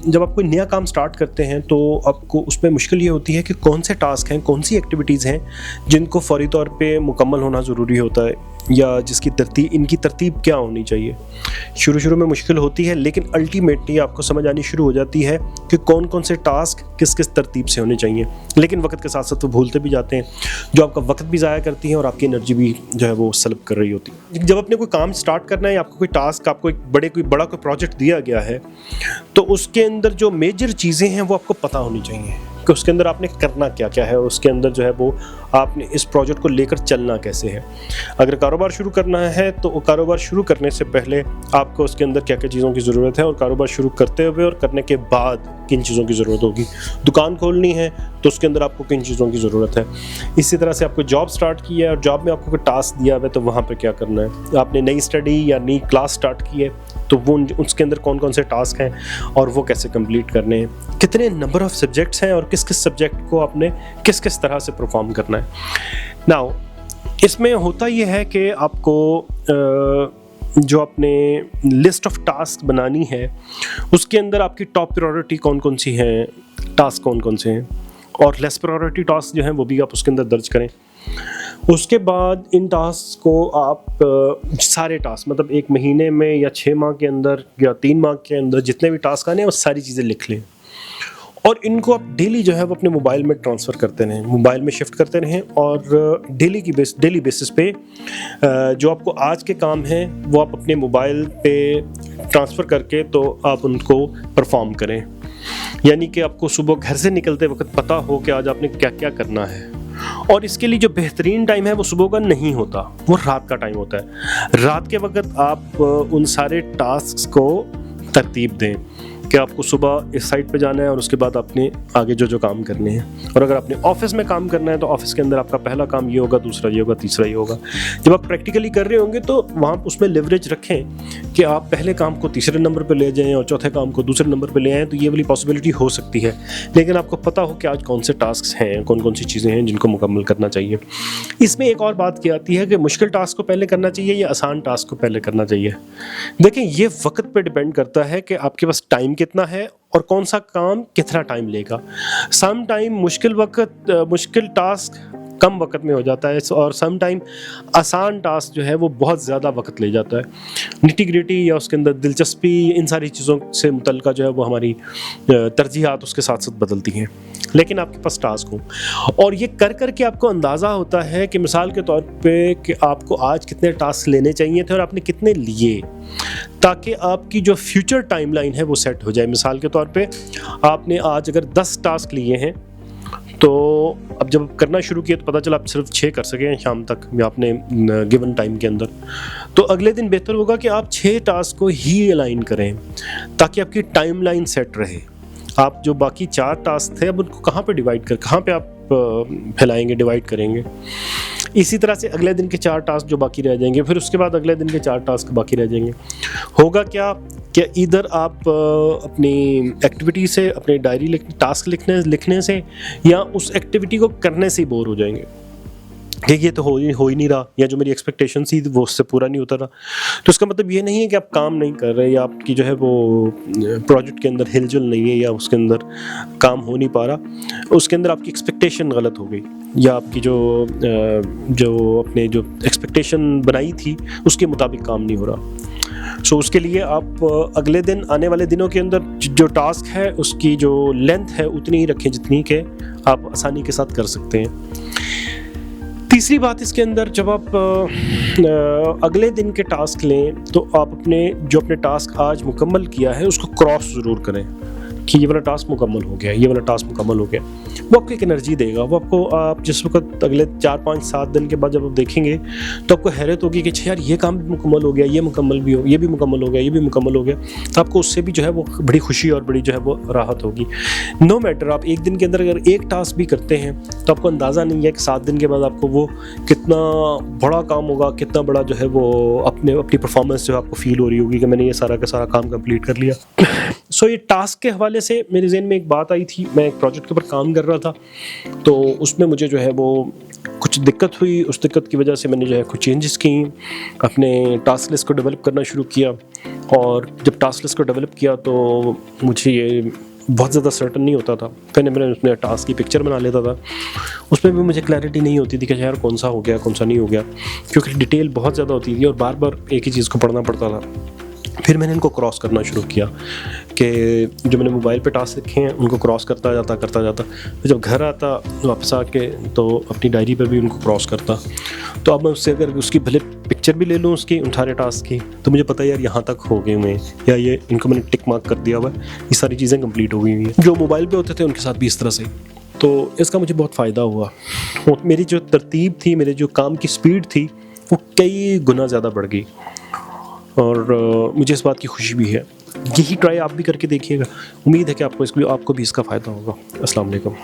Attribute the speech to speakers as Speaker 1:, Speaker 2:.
Speaker 1: जब आप कोई नया काम स्टार्ट करते हैं तो आपको उसमें मुश्किल ये होती है कि कौन से टास्क हैं, कौन सी एक्टिविटीज़ हैं जिनको फौरी तौर पे मुकम्मल होना ज़रूरी होता है, या जिसकी इनकी तरतीब क्या होनी चाहिए। शुरू में मुश्किल होती है, लेकिन अल्टीमेटली आपको समझ आनी शुरू हो जाती है कि कौन कौन से टास्क किस किस तरतीब से होने चाहिए। लेकिन वक्त के साथ साथ वो भूलते भी जाते हैं, जो आपका वक्त भी ज़ाया करती है और आपकी एनर्जी भी जो है वो सल्ब कर रही होती है। जब अपने कोई काम स्टार्ट करना है, आपको कोई टास्क, आपको कोई बड़ा प्रोजेक्ट दिया गया है, तो उसके अंदर जो मेजर चीज़ें हैं वो आपको पता होनी चाहिए कि उसके अंदर आपने करना क्या क्या है, और उसके अंदर जो है वो आपने इस प्रोजेक्ट को लेकर चलना कैसे है। अगर कारोबार शुरू करना है तो कारोबार शुरू करने से पहले आपको उसके अंदर क्या क्या चीज़ों की ज़रूरत है, और कारोबार शुरू करते हुए और करने के बाद किन चीज़ों की ज़रूरत होगी। दुकान खोलनी है तो उसके अंदर आपको किन चीज़ों की ज़रूरत है। इसी तरह से आपको जॉब स्टार्ट की है और जॉब में आपको कोई टास्क दिया हुआ है तो वहाँ पर क्या करना है। आपने नई स्टडी या नई क्लास स्टार्ट की है तो वो उसके अंदर कौन कौन से टास्क हैं और वो कैसे कंप्लीट करने हैं, कितने नंबर ऑफ़ सब्जेक्ट्स हैं और किस किस सब्जेक्ट को आपने किस किस तरह से परफॉर्म करना है। नाउ इसमें होता ये है कि आपको जो अपने लिस्ट ऑफ टास्क बनानी है उसके अंदर आपकी टॉप प्रायोरिटी कौन कौन सी हैं, टास्क कौन कौन से हैं, और लेस प्रायोरिटी टास्क जो हैं वो भी आप उसके अंदर दर्ज करें। उसके बाद इन टास्क को आप सारे टास्क, मतलब 1 महीने में या 6 माह के अंदर या 3 माह के अंदर जितने भी टास्क आने हैं वो सारी चीज़ें लिख लें, और इनको आप डेली जो है वो अपने मोबाइल में ट्रांसफ़र करते रहें, मोबाइल में शिफ्ट करते रहें, और डेली बेसिस पे जो आपको आज के काम हैं वो आप अपने मोबाइल पे ट्रांसफ़र करके तो आप उनको परफॉर्म करें। यानी कि आपको सुबह घर से निकलते वक्त पता हो कि आज आपने क्या क्या करना है, और इसके लिए जो बेहतरीन टाइम है वो सुबह का नहीं होता, वो रात का टाइम होता है। रात के वक्त आप उन सारे टास्क को तरतीब दें कि आपको सुबह इस साइट पे जाना है और उसके बाद आपने आगे जो काम करने हैं। और अगर आपने ऑफिस में काम करना है तो ऑफिस के अंदर आपका पहला काम ये होगा, दूसरा ये होगा, तीसरा ये होगा। जब आप प्रैक्टिकली कर रहे होंगे तो वहाँ उसमें लिवरेज रखें कि आप पहले काम को तीसरे नंबर पर ले जाएँ और चौथे काम को दूसरे नंबर पर ले आएँ, तो ये वाली पॉसिबिलिटी हो सकती है। लेकिन आपको पता हो कि आज कौन से टास्क हैं, कौन कौन सी चीज़ें हैं जिनको मुकम्मल करना चाहिए। इसमें एक और बात क्या आती है कि मुश्किल टास्क को पहले करना चाहिए या आसान टास्क को पहले करना चाहिए। देखें, ये वक्त पे डिपेंड करता है कि आपके पास टाइम कितना है और कौन सा काम कितना टाइम लेगा। सम टाइम मुश्किल टास्क कम वक्त में हो जाता है, और सम टाइम आसान टास्क जो है वो बहुत ज़्यादा वक्त ले जाता है। निटी-ग्रिटी या उसके अंदर दिलचस्पी, इन सारी चीज़ों से मुतल्लिका जो है वो हमारी तरजीहात उसके साथ साथ बदलती हैं। लेकिन आपके पास टास्क हो, और ये कर के आपको अंदाज़ा होता है कि मिसाल के तौर पे कि आपको आज कितने टास्क लेने चाहिए थे और आपने कितने लिए, ताकि आपकी जो फ्यूचर टाइमलाइन है वो सेट हो जाए। मिसाल के तौर पे आपने आज अगर 10 टास्क लिए हैं तो अब जब करना शुरू किया तो पता चला आप सिर्फ 6 कर सके हैं शाम तक या आपने गिवन टाइम के अंदर, तो अगले दिन बेहतर होगा कि आप 6 टास्क को ही अलाइन करें ताकि आपकी टाइमलाइन सेट रहे। आप जो बाकी 4 टास्क थे अब उनको कहाँ पे आप फैलाएंगे, डिवाइड करेंगे। इसी तरह से अगले दिन के 4 टास्क जो बाकी रह जाएंगे, फिर उसके बाद अगले दिन के 4 टास्क बाकी रह जाएंगे। होगा क्या कि इधर आप अपनी एक्टिविटी से, अपने डायरी टास्क लिखने से या उस एक्टिविटी को करने से ही बोर हो जाएंगे कि ये तो हो ही नहीं रहा, या जो मेरी एक्सपेक्टेशन थी वो उससे पूरा नहीं होता रहा। तो इसका मतलब ये नहीं है कि आप काम नहीं कर रहे या आपकी जो है वो प्रोजेक्ट के अंदर हिलजुल नहीं है या उसके अंदर काम हो नहीं पा रहा, उसके अंदर आपकी एक्सपेक्टेशन गलत हो गई, या आपकी जो अपने जो एक्सपेक्टेशन बनाई थी उसके मुताबिक काम नहीं हो रहा। सो उसके लिए आप अगले दिन, आने वाले दिनों के अंदर जो टास्क है उसकी जो लेंथ है उतनी ही रखें जितनी के आप आसानी के साथ कर सकते हैं। तीसरी बात इसके अंदर, जब आप अगले दिन के टास्क लें तो आप अपने टास्क आज मुकम्मल किया है उसको क्रॉस ज़रूर करें कि ये वाला टास्क मुकम्मल हो गया, ये वाला टास्क मुकम्मल हो गया। वो आपको एक एनर्जी देगा। वो आपको, आप जिस वक्त अगले 4, 5, 7 दिन के बाद जब आप देखेंगे तो आपको हैरत होगी कि यार ये काम भी मुकम्मल हो गया, ये भी मुकम्मल हो गया, ये भी मुकम्मल हो गया। तो आपको उससे भी जो है वो बड़ी खुशी और बड़ी जो है वो राहत होगी। नो मैटर आप एक दिन के अंदर अगर एक टास्क भी करते हैं तो आपको अंदाज़ा नहीं है कि 7 दिन के बाद आपको वो कितना बड़ा काम होगा, कितना बड़ा जो है वो अपनी परफॉर्मेंस जो है आपको फील हो रही होगी कि मैंने ये सारा का सारा काम कंप्लीट कर लिया। सो ये टास्क के हवाले से मेरे ज़हन में एक बात आई थी। मैं एक प्रोजेक्ट के ऊपर काम कर रहा था, तो उसमें मुझे जो है वो कुछ दिक्कत हुई, उस दिक्कत की वजह से मैंने जो है कुछ चेंजेस की, अपने टास्क लिस्ट को डेवलप करना शुरू किया। और जब टास्क लिस्ट को डेवलप किया तो मुझे ये बहुत ज़्यादा सर्टन नहीं होता था। पहले मैंने उसमें टास्क की पिक्चर बना लेता था, उसमें भी मुझे क्लैरिटी नहीं होती थी कि यार कौन सा हो गया कौन सा नहीं हो गया, क्योंकि डिटेल बहुत ज़्यादा होती थी और बार बार एक ही चीज़ को पढ़ना पड़ता था। फिर मैंने इनको क्रॉस करना शुरू किया कि जो मैंने मोबाइल पे टास्क लिखे हैं उनको क्रॉस करता जाता तो जब घर आता वापस आके तो अपनी डायरी पर भी उनको क्रॉस करता। तो अब मैं उससे अगर उसकी भले पिक्चर भी ले लूँ उसकी उन सारे टास्क की, तो मुझे पता है यार यहाँ तक हो गए हुए हैं, या ये इनको मैंने टिक मार्क कर दिया हुआ है, ये सारी चीज़ें कंप्लीट हो गई हुई हैं। जो मोबाइल पे होते थे उनके साथ भी इस तरह से, तो इसका मुझे बहुत फ़ायदा हुआ। मेरी जो तरतीब थी, मेरे जो काम की स्पीड थी, वो कई गुना ज़्यादा बढ़ गई और मुझे इस बात की खुशी भी है। यही ट्राई आप भी करके देखिएगा, उम्मीद है कि आपको भी इसका फ़ायदा होगा। अस्सलाम वालेकुम।